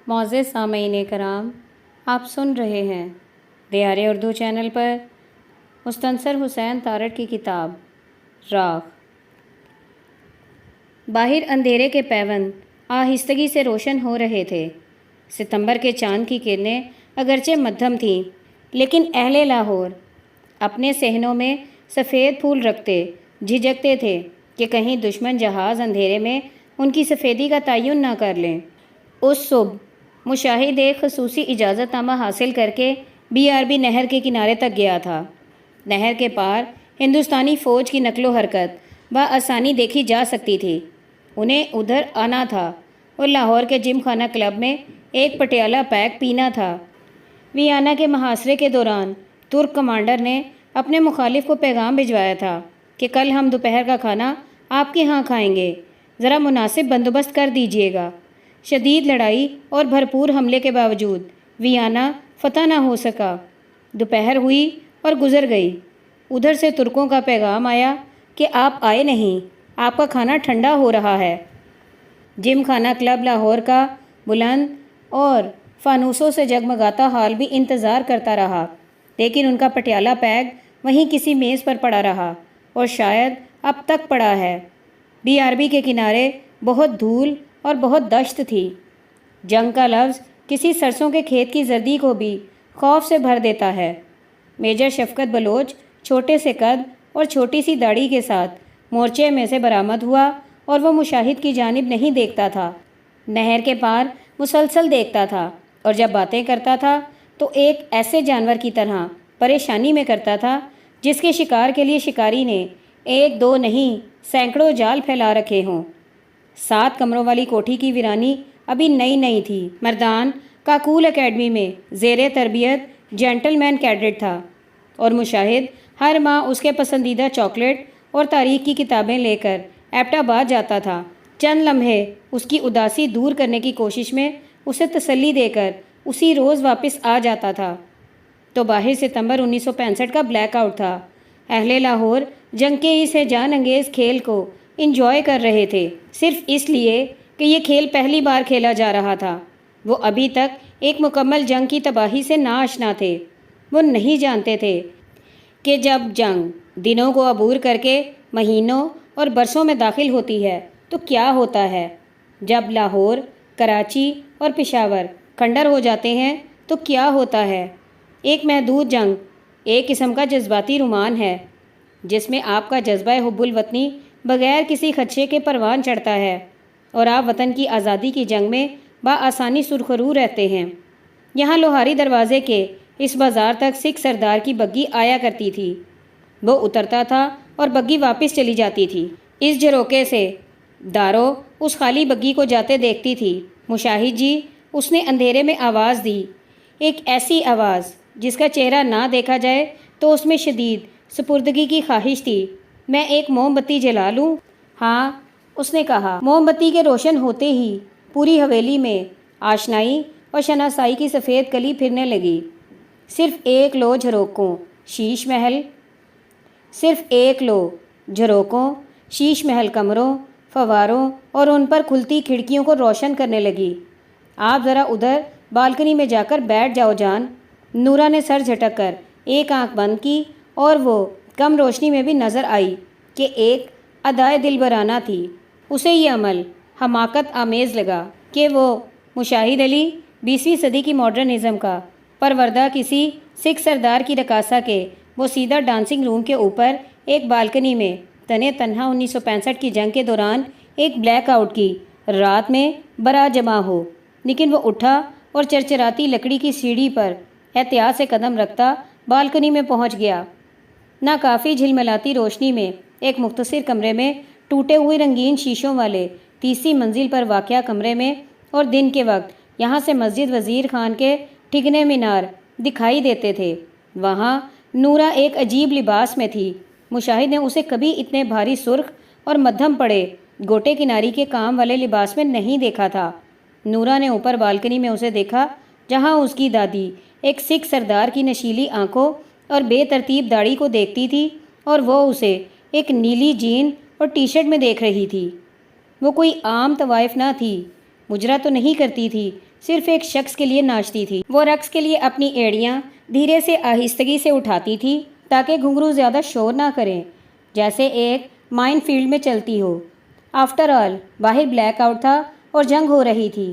معزز سامعین کرام، آپ سن رہے ہیں دیار اردو چینل پر مستنصر حسین تارڑ کی کتاب راغ۔ باہر اندھیرے کے پیوند آہستگی سے روشن ہو رہے تھے۔ ستمبر کے چاند کی کرنیں اگرچہ مدھم تھیں، لیکن اہل لاہور اپنے صحنوں میں سفید پھول رکھتے جھجکتے تھے کہ کہیں دشمن جہاز اندھیرے میں ان کی سفیدی کا تعین نہ کر لیں۔ اس صبح مشاہد ایک خصوصی اجازت نامہ حاصل کر کے BRB نہر کے کنارے تک گیا تھا۔ نہر کے پار ہندوستانی فوج کی نقل و حرکت بآسانی دیکھی جا سکتی تھی۔ انہیں ادھر آنا تھا اور لاہور کے جم خانہ کلب میں ایک پٹیالہ پیک پینا تھا۔ ویانا کے محاصرے کے دوران ترک کمانڈر نے اپنے مخالف کو پیغام بھجوایا تھا کہ کل ہم دوپہر کا کھانا آپ کے ہاں کھائیں گے، ذرا مناسب بندوبست کر دیجیے گا۔ شدید لڑائی اور بھرپور حملے کے باوجود ویانا فتح نہ ہو سکا۔ دوپہر ہوئی اور گزر گئی۔ ادھر سے ترکوں کا پیغام آیا کہ آپ آئے نہیں، آپ کا کھانا ٹھنڈا ہو رہا ہے۔ جم خانہ کلب لاہور کا بلند اور فانوسوں سے جگمگاتا ہال بھی انتظار کرتا رہا، لیکن ان کا پٹیالہ پیک وہیں کسی میز پر پڑا رہا اور شاید اب تک پڑا ہے۔ BRB کے کنارے بہت دھول اور بہت دشت تھی۔ جنگ کا لفظ کسی سرسوں کے کھیت کی زردی کو بھی خوف سے بھر دیتا ہے۔ میجر شفقت بلوچ چھوٹے سے قد اور چھوٹی سی داڑھی کے ساتھ مورچے میں سے برآمد ہوا اور وہ مشاہد کی جانب نہیں دیکھتا تھا، نہر کے پار مسلسل دیکھتا تھا، اور جب باتیں کرتا تھا تو ایک ایسے جانور کی طرح پریشانی میں کرتا تھا جس کے شکار کے لیے شکاری نے ایک دو نہیں سینکڑوں جال پھیلا رکھے ہوں۔ 7 کمروں والی کوٹھی کی ویرانی ابھی نئی تھی۔ مردان کاکول اکیڈمی میں زیر تربیت جینٹل مین کیڈٹ تھا، اور مشاہد ہر ماہ اس کے پسندیدہ چاکلیٹ اور تاریخ کی کتابیں لے کر ایبٹ آباد جاتا تھا۔ چند لمحے اس کی اداسی دور کرنے کی کوشش میں اسے تسلی دے کر اسی روز واپس آ جاتا تھا۔ تو باہر ستمبر 1965 کا بلیک آؤٹ تھا۔ اہل لاہور جنگ کے اس جان انگیز کھیل کو انجوائے کر رہے تھے، صرف اس لیے کہ یہ کھیل پہلی بار کھیلا جا رہا تھا۔ وہ ابھی تک ایک مکمل جنگ کی تباہی سے ناآشنا تھے۔ وہ نہیں جانتے تھے کہ جب جنگ دنوں کو عبور کر کے مہینوں اور برسوں میں داخل ہوتی ہے تو کیا ہوتا ہے۔ جب لاہور، کراچی اور پشاور کھنڈر ہو جاتے ہیں تو کیا ہوتا ہے۔ ایک محدود جنگ ایک قسم کا جذباتی رومان ہے جس میں آپ کا جذبہ حب الوطنی بغیر کسی خدشے کے پروان چڑھتا ہے، اور آپ وطن کی آزادی کی جنگ میں بآسانی سرخرو رہتے ہیں۔ یہاں لوہاری دروازے کے اس بازار تک سکھ سردار کی بگی آیا کرتی تھی۔ وہ اترتا تھا اور بگی واپس چلی جاتی تھی۔ اس جھروکے سے دارو اس خالی بگی کو جاتے دیکھتی تھی۔ مشاہد جی، اس نے اندھیرے میں آواز دی، ایک ایسی آواز جس کا چہرہ نہ دیکھا جائے تو اس میں شدید سپردگی کی خواہش تھی۔ میں ایک موم بتی جلا لوں؟ ہاں، اس نے کہا۔ موم بتی کے روشن ہوتے ہی پوری حویلی میں آشنائی اور شناسائی کی سفید کلی پھرنے لگی۔ صرف ایک لو جھروکوں شیش محل، صرف ایک لو جھروکوں شیش محل کمروں، فواروں اور ان پر کھلتی کھڑکیوں کو روشن کرنے لگی۔ آپ ذرا ادھر بالکنی میں جا کر بیٹھ جاؤ جان۔ نورا نے سر جھٹک کر ایک آنکھ بند کی اور وہ کم روشنی میں بھی نظر آئی کہ ایک ادائے دلبرانہ تھی۔ اسے یہ عمل حماقت آمیز لگا کہ وہ مشاہد علی 20ویں صدی کی ماڈرنزم کا پروردہ کسی سکھ سردار کی رقاصہ کے وہ سیدھا ڈانسنگ روم کے اوپر ایک بالکنی میں تنے تنہا 1965 کی جنگ کے دوران ایک بلیک آؤٹ کی رات میں برآ جمع ہو۔ لیکن وہ اٹھا اور چرچراتی لکڑی کی سیڑھی پر احتیاط سے قدم رکھتا بالکنی میں پہنچ گیا۔ ناکافی جھلملاتی روشنی میں ایک مختصر کمرے میں، ٹوٹے ہوئے رنگین شیشوں والے 30ویں منزل پر واقع کمرے میں، اور دن کے وقت یہاں سے مسجد وزیر خان کے ٹھکنے مینار دکھائی دیتے تھے۔ وہاں نورا ایک عجیب لباس میں تھی۔ مشاہد نے اسے کبھی اتنے بھاری سرخ اور مدھم پڑے گوٹے کناری کے کام والے لباس میں نہیں دیکھا تھا۔ نورا نے اوپر بالکنی میں اسے دیکھا جہاں اس کی دادی ایک سکھ سردار کی نشیلی آنکھوں اور بے ترتیب داڑھی کو دیکھتی تھی، اور وہ اسے ایک نیلی جین اور ٹی شرٹ میں دیکھ رہی تھی۔ وہ کوئی عام طوائف نہ تھی، مجرا تو نہیں کرتی تھی، صرف ایک شخص کے لیے ناچتی تھی۔ وہ رقص کے لیے اپنی ایڑیاں دھیرے سے آہستگی سے اٹھاتی تھی تاکہ گھنگرو زیادہ شور نہ کریں، جیسے ایک مائن فیلڈ میں چلتی ہو۔ آفٹر آل باہر بلیک آؤٹ تھا اور جنگ ہو رہی تھی۔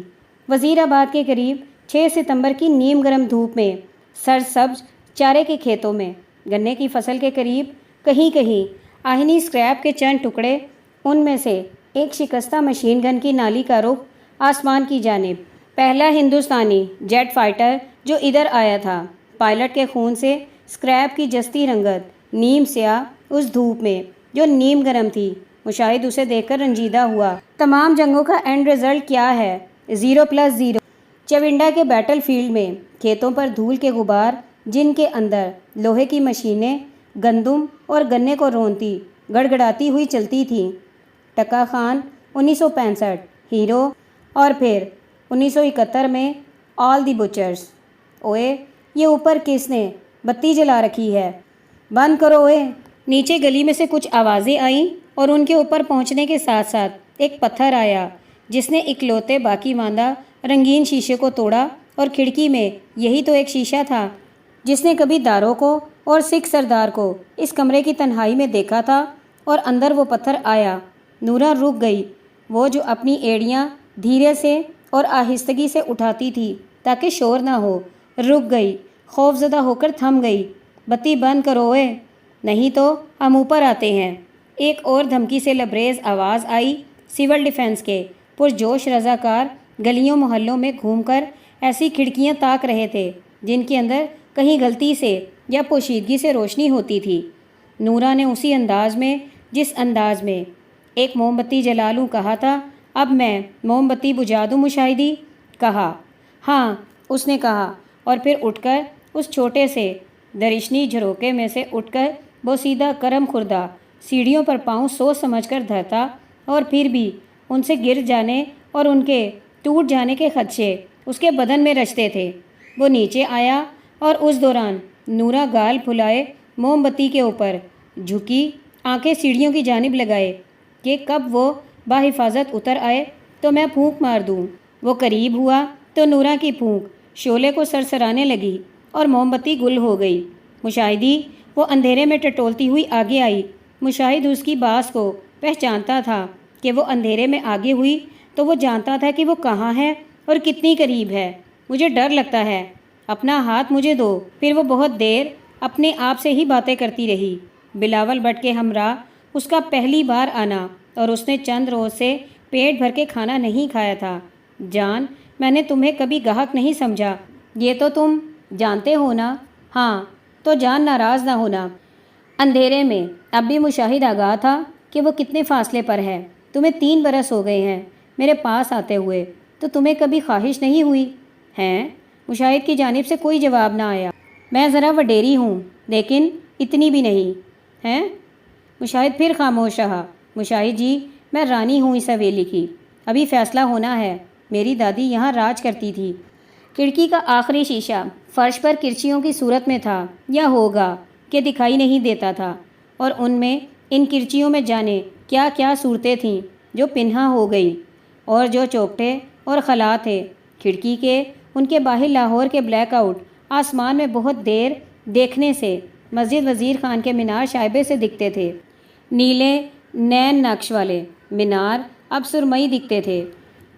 وزیر آباد کے قریب 6 ستمبر کی نیم گرم دھوپ میں سرسبز چارے کے کھیتوں میں گنے کی فصل کے قریب کہیں کہیں آہنی اسکریپ کے چند ٹکڑے، ان میں سے ایک شکستہ مشین گن کی نالی کا رخ آسمان کی جانب۔ پہلا ہندوستانی جیٹ فائٹر جو ادھر آیا تھا، پائلٹ کے خون سے اسکریپ کی جستی رنگت نیم سیاہ اس دھوپ میں جو نیم گرم تھی۔ مشاہد اسے دیکھ کر رنجیدہ ہوا۔ تمام جنگوں کا اینڈ رزلٹ کیا ہے؟ 0+0۔ چونڈا کے بیٹل فیلڈ میں کھیتوں پر دھول کے غبار، جن کے اندر لوہے کی مشینیں گندم اور گنے کو رونتی گڑگڑاتی ہوئی چلتی تھیں۔ ٹکا خان 1965 ہیرو، اور پھر 1971 میں آل دی بچرز۔ اوئے یہ اوپر کس نے بتی جلا رکھی ہے؟ بند کرو اوئے۔ نیچے گلی میں سے کچھ آوازیں آئیں اور ان کے اوپر پہنچنے کے ساتھ ساتھ ایک پتھر آیا جس نے اکلوتے باقی ماندہ رنگین شیشے کو توڑا، اور کھڑکی میں یہی تو ایک شیشہ تھا جس نے کبھی داروں کو اور سکھ سردار کو اس کمرے کی تنہائی میں دیکھا تھا، اور اندر وہ پتھر آیا۔ نورا رک گئی، وہ جو اپنی ایڑیاں دھیرے سے اور آہستگی سے اٹھاتی تھی تاکہ شور نہ ہو، رک گئی، خوف زدہ ہو کر تھم گئی۔ بتی بند کرو اے، نہیں تو ہم اوپر آتے ہیں۔ ایک اور دھمکی سے لبریز آواز آئی۔ سول ڈیفنس کے پرجوش رضاکار گلیوں محلوں میں گھوم کر ایسی کھڑکیاں تاک رہے تھے جن کے اندر کہیں غلطی سے یا پوشیدگی سے روشنی ہوتی تھی۔ نورا نے اسی انداز میں جس انداز میں ایک موم بتی جلا لوں کہا تھا، اب میں موم بتی بجھا دوں مشاہدی؟ کہا۔ ہاں، اس نے کہا، اور پھر اٹھ کر اس چھوٹے سے درشنی جھروکے میں سے اٹھ کر بوسیدہ کرم خوردہ سیڑھیوں پر پاؤں سوچ سمجھ کر دھرتا، اور پھر بھی ان سے گر جانے اور ان کے ٹوٹ جانے کے خدشے اس کے بدن میں رچتے تھے۔ وہ نیچے آیا اور اس دوران نورا گال پھلائے موم بتی کے اوپر جھکی، آنکھیں سیڑھیوں کی جانب لگائے کہ کب وہ بحفاظت اتر آئے تو میں پھونک مار دوں۔ وہ قریب ہوا تو نورا کی پھونک شعلے کو سرسرانے لگی اور موم بتی گل ہو گئی۔ مشاہدی وہ اندھیرے میں ٹٹولتی ہوئی آگے آئی۔ مشاہد اس کی باز کو پہچانتا تھا کہ وہ اندھیرے میں آگے ہوئی تو وہ جانتا تھا کہ وہ کہاں ہے اور کتنی قریب ہے۔ مجھے ڈر لگتا ہے، اپنا ہاتھ مجھے دو۔ پھر وہ بہت دیر اپنے آپ سے ہی باتیں کرتی رہی۔ بلاول بٹ کے ہمراہ اس کا پہلی بار آنا، اور اس نے چند روز سے پیٹ بھر کے کھانا نہیں کھایا تھا۔ جان، میں نے تمہیں کبھی گاہک نہیں سمجھا، یہ تو تم جانتے ہو نا؟ ہاں، تو جان ناراض نہ ہونا۔ اندھیرے میں اب بھی مشاہد آگاہ تھا کہ وہ کتنے فاصلے پر ہے۔ تمہیں 3 برس ہو گئے ہیں میرے پاس آتے ہوئے، تو تمہیں کبھی خواہش نہیں ہوئی ہیں؟ مشاہد کی جانب سے کوئی جواب نہ آیا۔ میں ذرا وڈیری ہوں، لیکن اتنی بھی نہیں ہیں۔ مشاہد پھر خاموش رہا۔ مشاہد جی، میں رانی ہوں اس حویلی کی، ابھی فیصلہ ہونا ہے۔ میری دادی یہاں راج کرتی تھی۔ کھڑکی کا آخری شیشہ فرش پر کرچیوں کی صورت میں تھا، یا ہوگا کہ دکھائی نہیں دیتا تھا، اور ان میں ان کرچیوں میں جانے کیا کیا صورتیں تھیں جو پنہا ہو گئی، اور جو چوکٹے اور خلا تھے کھڑکی کے، ان کے باہر لاہور کے بلیک آؤٹ آسمان میں بہت دیر دیکھنے سے مسجد وزیر خان کے مینار شائبے سے دکھتے تھے۔ نیلے نین نقش والے مینار اب سرمئی دکھتے تھے۔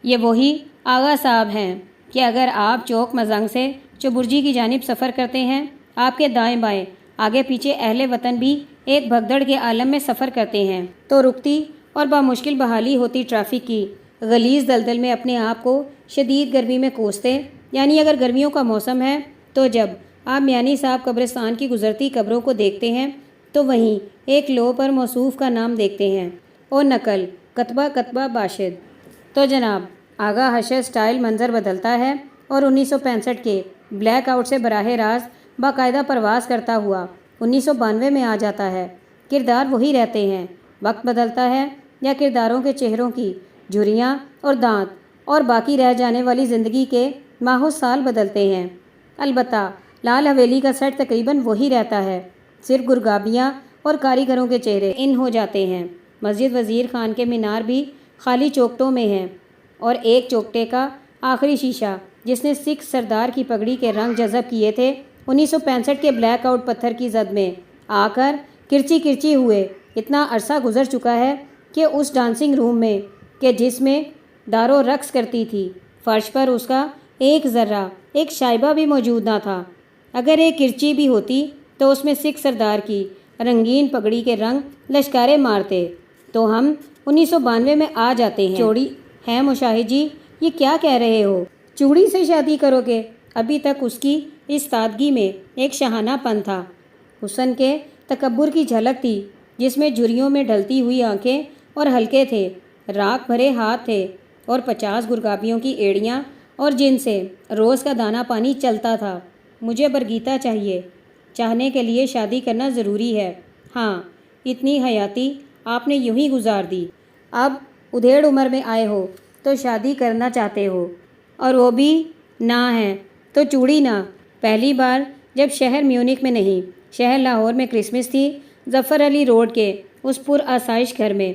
یہ وہی آغا صاحب ہیں کہ اگر آپ چوک مزنگ سے چبرجی کی جانب سفر کرتے ہیں، آپ کے دائیں بائیں آگے پیچھے اہل وطن بھی ایک بھگدڑ کے عالم میں سفر کرتے ہیں، تو رکتی اور بامشکل بحالی ہوتی ٹریفک کی غلیظ دلدل میں اپنے آپ کو شدید گرمی میں کوستے، یعنی اگر گرمیوں کا موسم ہے تو جب آپ میانی صاحب قبرستان کی گزرتی قبروں کو دیکھتے ہیں تو وہیں ایک لو پر موصوف کا نام دیکھتے ہیں، اور نقل کتبہ باشد۔ تو جناب آغا حشر سٹائل منظر بدلتا ہے اور 1965 کے بلیک آؤٹ سے براہ راست باقاعدہ پرواز کرتا ہوا 1992 میں آ جاتا ہے۔ کردار وہی رہتے ہیں، وقت بدلتا ہے، یا کرداروں کے چہروں کی جھریاں اور دانت اور باقی رہ جانے والی زندگی کے ماہ و سال بدلتے ہیں۔ البتہ لال حویلی کا سیٹ تقریباً وہی رہتا ہے، صرف گرگابیاں اور کاریگروں کے چہرے ان ہو جاتے ہیں۔ مسجد وزیر خان کے مینار بھی خالی چوکٹوں میں ہیں، اور ایک چوکٹے کا آخری شیشہ جس نے سکھ سردار کی پگڑی کے رنگ جذب کیے تھے 1965 کے بلیک آؤٹ پتھر کی زد میں آ کر کرچی کرچی ہوئے۔ اتنا عرصہ گزر چکا ہے کہ اس ڈانسنگ روم میں کہ جس میں دارو رقص کرتی تھی، فرش پر اس کا ایک ذرہ ایک شائبہ بھی موجود نہ تھا۔ اگر ایک کرچی بھی ہوتی تو اس میں سکھ سردار کی رنگین پگڑی کے رنگ لشکارے مارتے۔ تو ہم 1992 میں آ جاتے ہیں۔ چوڑی ہے مشاہد جی، یہ کیا کہہ رہے ہو؟ چوڑی سے شادی کرو گے؟ ابھی تک اس کی اس سادگی میں ایک شاہانہ پن تھا، حسن کے تکبر کی جھلک تھی جس میں جھریوں میں ڈھلتی ہوئی آنکھیں اور ہلکے تھے راکھ بھرے ہاتھ تھے اور 50 گرگابیوں کی ایڑیاں اور جن سے روز کا دانہ پانی چلتا تھا۔ مجھے برگیتا چاہیے، چاہنے کے لیے شادی کرنا ضروری ہے۔ ہاں، اتنی حیاتی آپ نے یوں ہی گزار دی، اب ادھیڑ عمر میں آئے ہو تو شادی کرنا چاہتے ہو، اور وہ بھی نہ ہے تو چوڑی نہ۔ پہلی بار جب شہر میونک میں نہیں، شہر لاہور میں کرسمس تھی، ظفر علی روڈ کے اس پر آسائش گھر میں،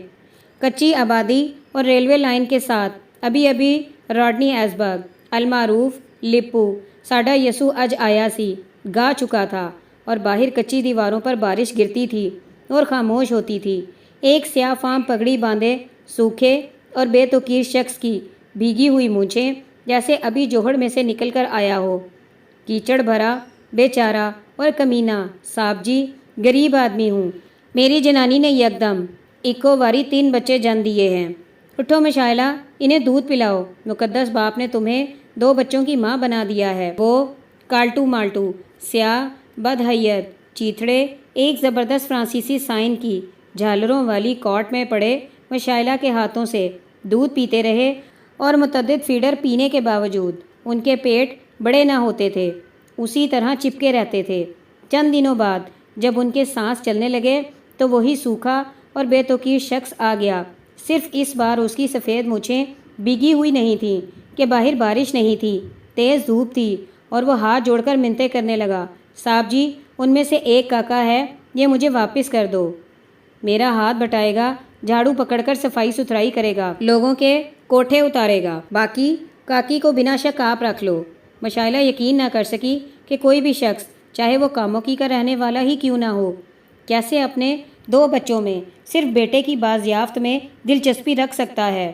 کچی آبادی اور ریلوے لائن کے ساتھ ابھی راڈنی ایسبرگ المعروف لپو ساڈا یسوع اج آیا سی گا چکا تھا، اور باہر کچی دیواروں پر بارش گرتی تھی اور خاموش ہوتی تھی۔ ایک سیاہ فام پگڑی باندھے سوکھے اور بے توقیر شخص کی بھیگی ہوئی مونچھیں جیسے ابھی جوہڑ میں سے نکل کر آیا ہو، کیچڑ بھرا، بے چارہ اور کمینہ۔ صاحب جی، غریب آدمی ہوں۔ میری جنانی نے یکدم ایکو واری 3 بچے جن دیے ہیں۔ اٹھو مشائلہ، انہیں دودھ پلاؤ، مقدس باپ نے تمہیں 2 بچوں کی ماں بنا دیا ہے۔ وہ کالٹو مالٹو سیاہ بدحیت چیتڑے ایک زبردست فرانسیسی سائن کی جھالروں والی کاٹ میں پڑے مشائلہ کے ہاتھوں سے دودھ پیتے رہے، اور متعدد فیڈر پینے کے باوجود ان کے پیٹ بڑے نہ ہوتے تھے، اسی طرح چپکے رہتے تھے۔ چند دنوں بعد جب ان کے سانس چلنے لگے تو وہی سوکھا اور بے توقیر شخص آ گیا۔ صرف اس بار اس کی سفید مونچھیں بھیگی ہوئی نہیں تھیں کہ باہر بارش نہیں تھی، تیز دھوپ تھی، اور وہ ہاتھ جوڑ کر منتیں کرنے لگا، صاحب جی، ان میں سے ایک کاکا ہے، یہ مجھے واپس کر دو۔ میرا ہاتھ بٹائے گا، جھاڑو پکڑ کر صفائی ستھرائی کرے گا، لوگوں کے کوٹھے اتارے گا، باقی کاکی کو بنا شک آپ رکھ لو۔ مشائلہ یقین نہ کر سکی کہ کوئی بھی شخص، چاہے وہ کاموکی کا رہنے والا ہی کیوں نہ ہو، کیسے اپنے 2 بچوں میں صرف بیٹے کی بازیافت میں دلچسپی رکھ سکتا ہے۔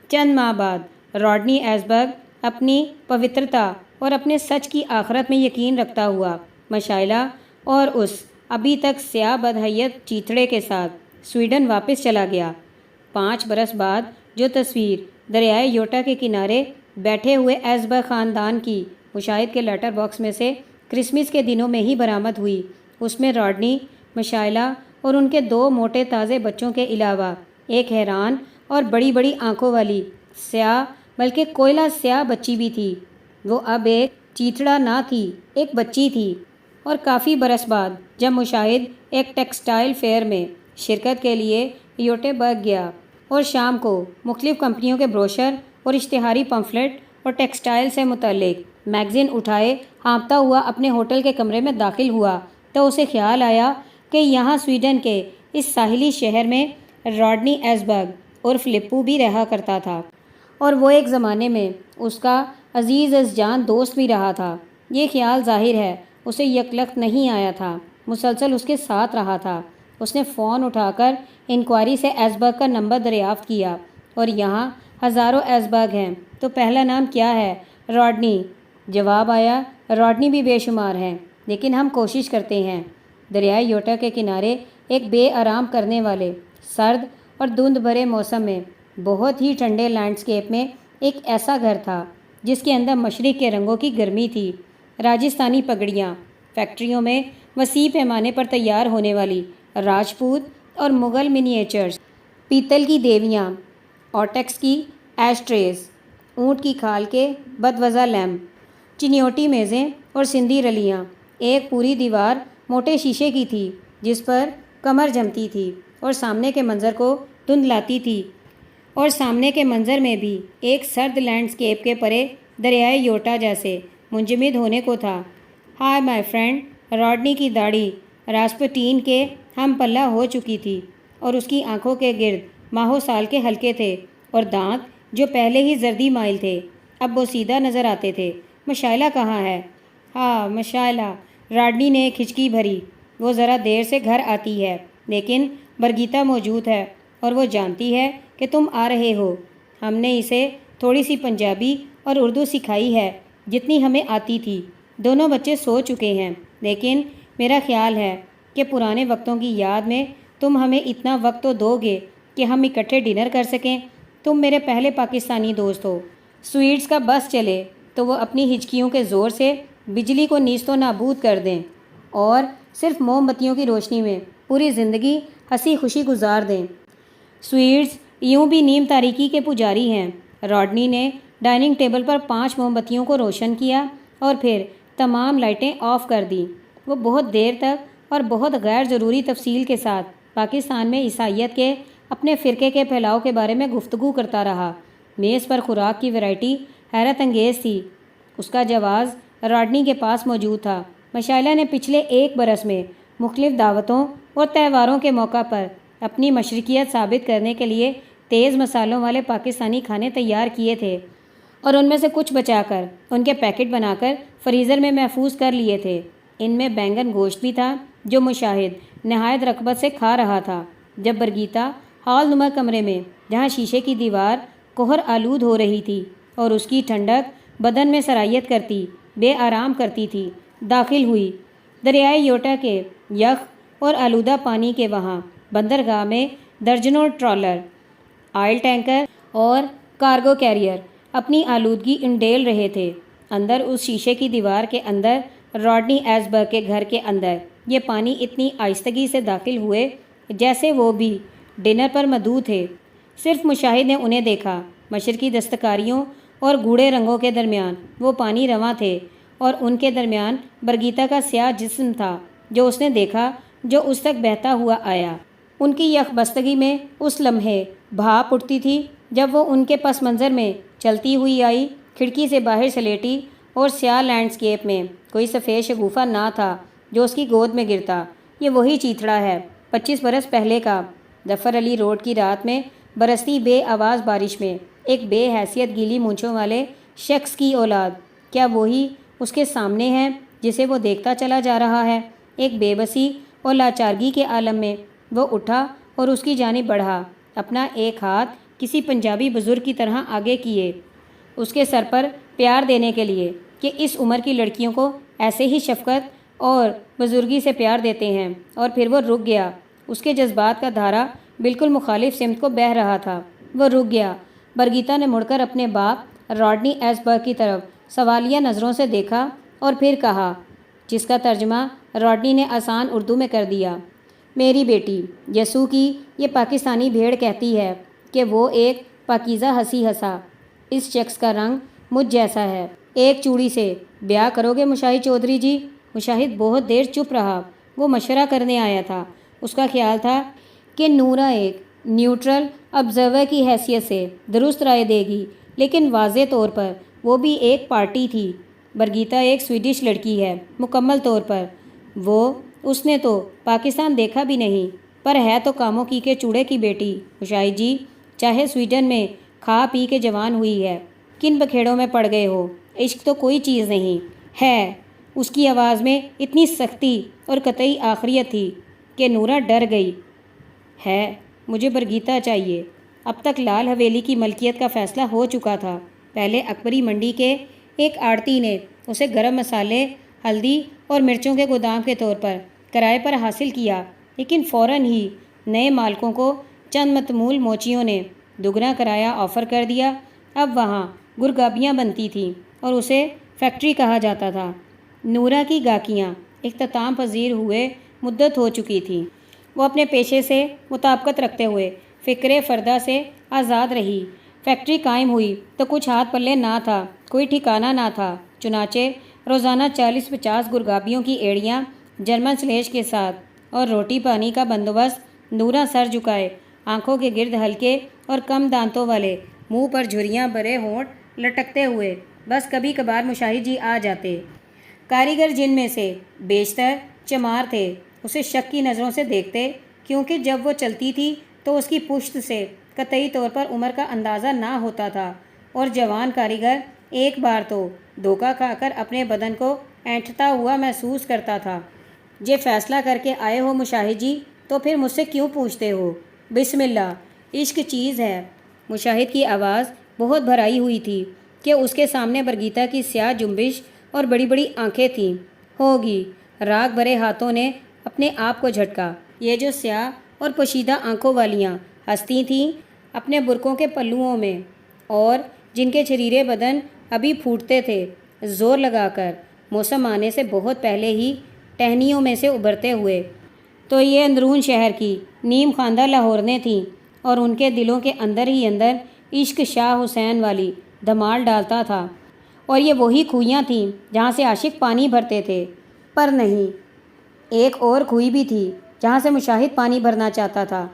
چند ماہ بعد راڈنی ایسبرگ اپنی پوترتا اور اپنے سچ کی آخرت میں یقین رکھتا ہوا مشائلہ اور اس ابھی تک سیاہ بدحیت چیتڑے کے ساتھ سویڈن واپس چلا گیا۔ 5 برس بعد جو تصویر دریائے یوٹا کے کنارے بیٹھے ہوئے ایسبرگ خاندان کی مشاہد کے لیٹر باکس میں سے کرسمس کے دنوں میں ہی برآمد ہوئی، اس میں راڈنی، مشائلہ اور ان کے 2 موٹے تازے بچوں کے علاوہ ایک حیران اور بڑی بڑی آنکھوں والی سیاہ بلکہ کوئلہ سیاہ بچی بھی تھی۔ وہ اب ایک چیتڑا نہ تھی، ایک بچی تھی۔ اور کافی برس بعد جب مشاہد ایک ٹیکسٹائل فیئر میں شرکت کے لیے یوٹیبرگ گیا اور شام کو مختلف کمپنیوں کے بروشر اور اشتہاری پمفلٹ اور ٹیکسٹائل سے متعلق میگزین اٹھائے ہانپتا ہوا اپنے ہوٹل کے کمرے میں داخل ہوا تو اسے خیال آیا کہ یہاں سویڈن کے اس ساحلی شہر میں راڈنی ایسبرگ عرف لپو بھی رہا کرتا تھا، اور وہ ایک زمانے میں اس کا عزیز از جان دوست بھی رہا تھا۔ یہ خیال ظاہر ہے اسے یکلخت نہیں آیا تھا، مسلسل اس کے ساتھ رہا تھا۔ اس نے فون اٹھا کر انکوائری سے ایسبرگ کا نمبر دریافت کیا، اور یہاں ہزاروں ایسبرگ ہیں تو پہلا نام کیا ہے؟ راڈنی۔ جواب آیا، راڈنی بھی بے شمار ہیں، لیکن ہم کوشش کرتے ہیں۔ دریائے یوٹا کے کنارے ایک بے آرام کرنے والے سرد اور دھند بھرے موسم میں بہت ہی ٹھنڈے لینڈسکیپ میں ایک ایسا گھر تھا جس کے اندر مشرق کے رنگوں کی گرمی تھی۔ راجستھانی پگڑیاں، فیکٹریوں میں وسیع پیمانے پر تیار ہونے والی راجپوت اور مغل منییچرز، پیتل کی دیویاں، آٹیکس کی ایش ٹریز، اونٹ کی کھال کے بدوزہ لیمپ، چنیوٹی میزیں اور سندھی رلیاں۔ ایک پوری دیوار موٹے شیشے کی تھی جس پر کمر جمتی تھی اور سامنے کے منظر کو دھندلاتی تھی، اور سامنے کے منظر میں بھی ایک سرد لینڈسکیپ کے پرے دریائے یوٹا جیسے منجمد ہونے کو تھا۔ ہائے مائی فرینڈ، راڈنی کی داڑھی راسپوٹین کے ہم پلہ ہو چکی تھی، اور اس کی آنکھوں کے گرد ماہو سال کے حلقے تھے، اور دانت جو پہلے ہی زردی مائل تھے اب وہ سیدھا نظر آتے تھے۔ مشائلہ کہاں ہے؟ ہاں مشائلہ، راڈنی نے کھچکی بھری، وہ ذرا دیر سے گھر آتی ہے، لیکن برگیتا موجود ہے اور وہ جانتی ہے کہ تم آ رہے ہو۔ ہم نے اسے تھوڑی سی پنجابی اور اردو سکھائی ہے جتنی ہمیں آتی تھی۔ دونوں بچے سو چکے ہیں، لیکن میرا خیال ہے کہ پرانے وقتوں کی یاد میں تم ہمیں اتنا وقت تو دو گے کہ ہم اکٹھے ڈنر کر سکیں۔ تم میرے پہلے پاکستانی دوست ہو۔ سویٹس کا بس چلے تو وہ اپنی ہچکیوں کے زور سے بجلی کو نیست و نابود کر دیں اور صرف موم بتیوں کی روشنی میں پوری زندگی ہنسی خوشی گزار دیں۔ سویٹس یوں بھی نیم تاریکی کے پجاری ہیں۔ راڈنی نے ڈائننگ ٹیبل پر 5 موم بتیوں کو روشن کیا اور پھر تمام لائٹیں آف کر دیں۔ وہ بہت دیر تک اور بہت غیر ضروری تفصیل کے ساتھ پاکستان میں عیسائیت کے اپنے فرقے کے پھیلاؤ کے بارے میں گفتگو کرتا رہا۔ میز پر خوراک کی ویرائٹی حیرت انگیز تھی۔ اس کا جواز راڈنی کے پاس موجود تھا۔ مشائلہ نے پچھلے 1 برس میں مختلف دعوتوں اور تہواروں کے موقع پر اپنی مشرقیت ثابت کرنے کے لیے تیز مسالوں والے پاکستانی کھانے تیار کیے تھے اور ان میں سے کچھ بچا کر ان کے پیکٹ بنا کر فریزر میں محفوظ کر لیے تھے۔ ان میں بینگن گوشت بھی تھا جو مشاہد نہایت رغبت سے کھا رہا تھا۔ جب برگیتا ہال نما کمرے میں، جہاں شیشے کی دیوار کوہر آلود ہو رہی تھی اور اس کی ٹھنڈک بدن میں سرایت کرتی بے آرام کرتی تھی، داخل ہوئی، دریائے یوٹا کے یخ اور آلودہ پانی کے وہاں بندرگاہ میں درجنوں ٹرالر، آئل ٹینکر اور کارگو کیریئر اپنی آلودگی انڈیل رہے تھے۔ اندر اس شیشے کی دیوار کے اندر راڈنی ایسبرگ کے گھر کے اندر یہ پانی اتنی آہستگی سے داخل ہوئے جیسے وہ بھی ڈنر پر مدعو تھے۔ صرف مشاہد نے انہیں دیکھا۔ مشرقی دستکاریوں اور گوڑے رنگوں کے درمیان وہ پانی رواں تھے اور ان کے درمیان برگیتا کا سیاہ جسم تھا جو اس نے دیکھا، جو اس تک بہتا ہوا آیا۔ ان کی یک بستگی میں اس لمحے بھاپ اٹھتی تھی جب وہ ان کے پس منظر میں چلتی ہوئی آئی۔ کھڑکی سے باہر سلیٹی اور سیاہ لینڈسکیپ میں کوئی سفید شگوفہ نہ تھا جو اس کی گود میں گرتا۔ یہ وہی چیتھڑا ہے 25 برس پہلے کا۔ ظفر علی روڈ کی رات میں برستی بے آواز بارش میں ایک بے حیثیت گیلی مونچھوں والے شخص کی اولاد، کیا وہی اس کے سامنے ہے جسے وہ دیکھتا چلا جا رہا ہے؟ ایک بے بسی اور لاچارگی کے عالم میں وہ اٹھا اور اس کی جانب بڑھا، اپنا ایک ہاتھ کسی پنجابی بزرگ کی طرح آگے کیے اس کے سر پر پیار دینے کے لیے کہ اس عمر کی لڑکیوں کو ایسے ہی شفقت اور بزرگی سے پیار دیتے ہیں۔ اور پھر وہ رک گیا۔ اس کے جذبات کا دھارا بالکل مخالف سمت کو بہہ رہا تھا۔ وہ رک گیا۔ برگیتا نے مڑ کر اپنے باپ راڈنی ایسبرگ کی طرف سوالیہ نظروں سے دیکھا اور پھر کہا، جس کا ترجمہ راڈنی نے آسان اردو میں کر دیا، میری بیٹی یسوع کی یہ پاکستانی بھیڑ کہتی ہے کہ وہ ایک پاکیزہ ہنسی ہنسا۔ اس شخص کا رنگ مجھ جیسا ہے۔ ایک چوڑی سے بیاہ کرو گے مشاہد چودھری جی؟ مشاہد بہت دیر چپ رہا۔ وہ مشورہ کرنے آیا تھا۔ اس کا خیال تھا کہ نورا ایک نیوٹرل آبزرور کی حیثیت سے درست رائے دے گی، لیکن واضح طور پر وہ بھی ایک پارٹی تھی۔ برگیتا ایک سویڈش لڑکی ہے، مکمل طور پر۔ اس نے تو پاکستان دیکھا بھی نہیں، پر ہے تو کاموں کی کے چوڑے کی بیٹی۔ مشاہد جی، چاہے سویڈن میں کھا پی کے جوان ہوئی ہے، کن بکھیڑوں میں پڑ گئے ہو، عشق تو کوئی چیز نہیں ہے۔ اس کی آواز میں اتنی سختی اور قطعی آخریت تھی کہ نورا ڈر گئی۔ ہے، مجھے برگیتا چاہیے۔ اب تک لال حویلی کی ملکیت کا فیصلہ ہو چکا تھا۔ پہلے اکبری منڈی کے ایک آڑتی نے اسے گرم مسالے، ہلدی اور مرچوں کے گودام کے طور پر کرائے پر حاصل کیا، لیکن فوراً ہی نئے مالکوں کو چند متمول موچیوں نے دگنا کرایہ آفر کر دیا۔ اب وہاں گرگابیاں بنتی تھیں اور اسے فیکٹری کہا جاتا تھا۔ نورا کی گاہکیاں اختتام پذیر ہوئے مدت ہو چکی تھیں۔ وہ اپنے پیشے سے مطابقت رکھتے ہوئے فکرے فردہ سے آزاد رہی۔ فیکٹری قائم ہوئی تو کچھ ہاتھ پلے نہ تھا، کوئی ٹھکانہ نہ تھا۔ چنانچہ روزانہ 40-50 گرگابیوں کی ایڑیاں جرمن سلیج کے ساتھ اور روٹی پانی کا بندوبست۔ نورا سر جھکائے، آنکھوں کے گرد ہلکے اور کم دانتوں والے، منہ پر جھریاں برے ہونٹ لٹکتے ہوئے۔ بس کبھی کبھار مشاہد جی آ جاتے۔ کاریگر، جن میں سے بیشتر چمار تھے، اسے شک کی نظروں سے دیکھتے، کیونکہ جب وہ چلتی تھی تو اس کی پشت سے قطعی طور پر عمر کا اندازہ نہ ہوتا تھا، اور جوان کاریگر ایک بار تو دھوکہ کھا کر اپنے بدن کو اینٹھتا ہوا محسوس کرتا تھا۔ جے فیصلہ کر کے آئے ہو مشاہد جی تو پھر مجھ سے کیوں پوچھتے ہو؟ بسم اللہ، عشق چیز ہے۔ مشاہد کی آواز بہت بھرائی ہوئی تھی کہ اس کے سامنے برگیتا کی سیاہ جنبش اور بڑی بڑی آنکھیں تھیں۔ ہوگی، راگ بھرے ہاتھوں نے اپنے آپ کو جھٹکا۔ یہ جو سیاہ اور پوشیدہ آنکھوں والیاں ہستی تھیں اپنے برقعوں کے پلوؤں میں، اور جن کے چھریرے بدن ابھی پھوٹتے تھے زور لگا کر موسم آنے سے بہت پہلے ہی ٹہنیوں میں سے ابھرتے ہوئے، تو یہ اندرون شہر کی نیم خواندہ لاہورنیں تھیں، اور ان کے دلوں کے اندر ہی اندر عشق شاہ حسین والی دھمال ڈالتا تھا۔ اور یہ وہی کھوئیاں تھیں جہاں سے عاشق پانی بھرتے تھے، پر نہیں، ایک اور کھوئی بھی تھی جہاں سے مشاہد پانی بھرنا چاہتا تھا۔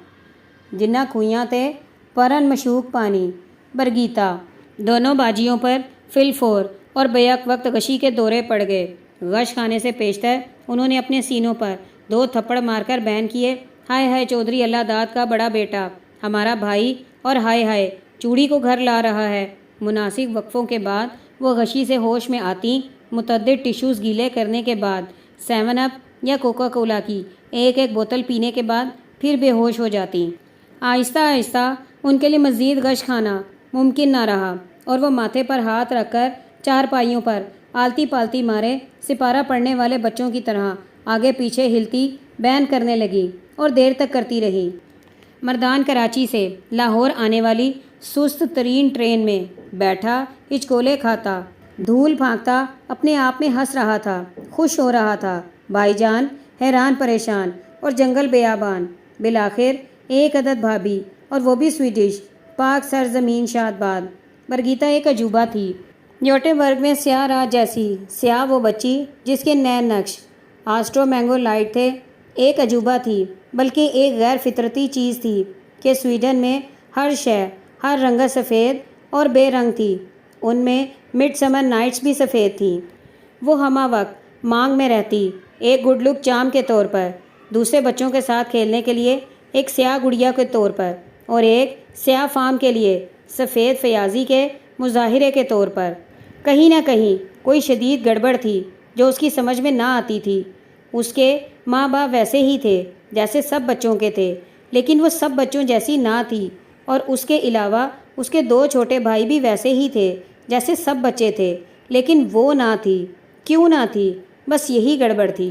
جنہ کھوئیاں تھے پرن مشوق پانی، برگیتا۔ دونوں باجیوں پر فی الفور اور بیک وقت غشی کے دورے پڑ گئے۔ غش کھانے سے پیشتر انہوں نے اپنے سینوں پر 2 تھپڑ مار کر بیان کیے، ہائے ہائے چودھری اللہ داد کا بڑا بیٹا، ہمارا بھائی، اور ہائے ہائے چوڑی کو گھر لا رہا ہے۔ مناسب وقفوں کے بعد وہ غشی سے ہوش میں آتی، متعدد ٹیشوز گیلے کرنے کے بعد 7 اپ یا کوکا کولا کی ایک بوتل پینے کے بعد پھر بے ہوش ہو جاتی۔ آہستہ آہستہ ان کے لیے مزید غش کھانا ممکن نہ رہا، اور وہ ماتھے پر ہاتھ رکھ کر چارپائیوں پر آلتی پالتی مارے سپارہ پڑھنے والے بچوں کی طرح آگے پیچھے ہلتی بیان کرنے لگی، اور دیر تک کرتی رہی۔ مردان کراچی سے لاہور آنے والی سست ترین ٹرین میں بیٹھا، ہچکولے کھاتا، دھول پھانکتا اپنے آپ میں ہنس رہا تھا، خوش ہو رہا تھا۔ بھائی جان حیران پریشان، اور جنگل بیابان، بالآخر ایک عدد بھابھی، اور وہ بھی سویڈش، پاک سرزمین شاد باد۔ برگیتا ایک عجوبہ تھی، نیوٹے ورگ میں سیاہ رات جیسی سیاہ وہ بچی جس کے نئے نقش آسٹرو مینگو لائٹ تھے۔ ایک عجوبہ تھی، بلکہ ایک غیر فطرتی چیز تھی کہ سویڈن میں ہر شے، ہر رنگت سفید اور بے رنگ تھی۔ ان میں مڈ سمر نائٹس بھی سفید تھیں۔ وہ ہمہ وقت مانگ میں رہتی، ایک گڈ لک چام کے طور پر، دوسرے بچوں کے ساتھ کھیلنے کے لیے ایک سیاہ گڑیا کے طور پر، اور ایک سیاہ فام کے لیے سفید فیاضی کے مظاہرے کے طور پر۔ کہیں نہ کہیں کوئی شدید گڑبڑ تھی جو اس کی سمجھ میں نہ آتی تھی۔ اس کے ماں باپ ویسے ہی تھے جیسے سب بچوں کے تھے، لیکن وہ سب بچوں جیسی نہ تھی، اور اس کے علاوہ اس کے 2 چھوٹے بھائی بھی ویسے ہی تھے جیسے سب بچے تھے، لیکن وہ نہ تھی۔ کیوں نہ تھی؟ بس یہی گڑبڑ تھی۔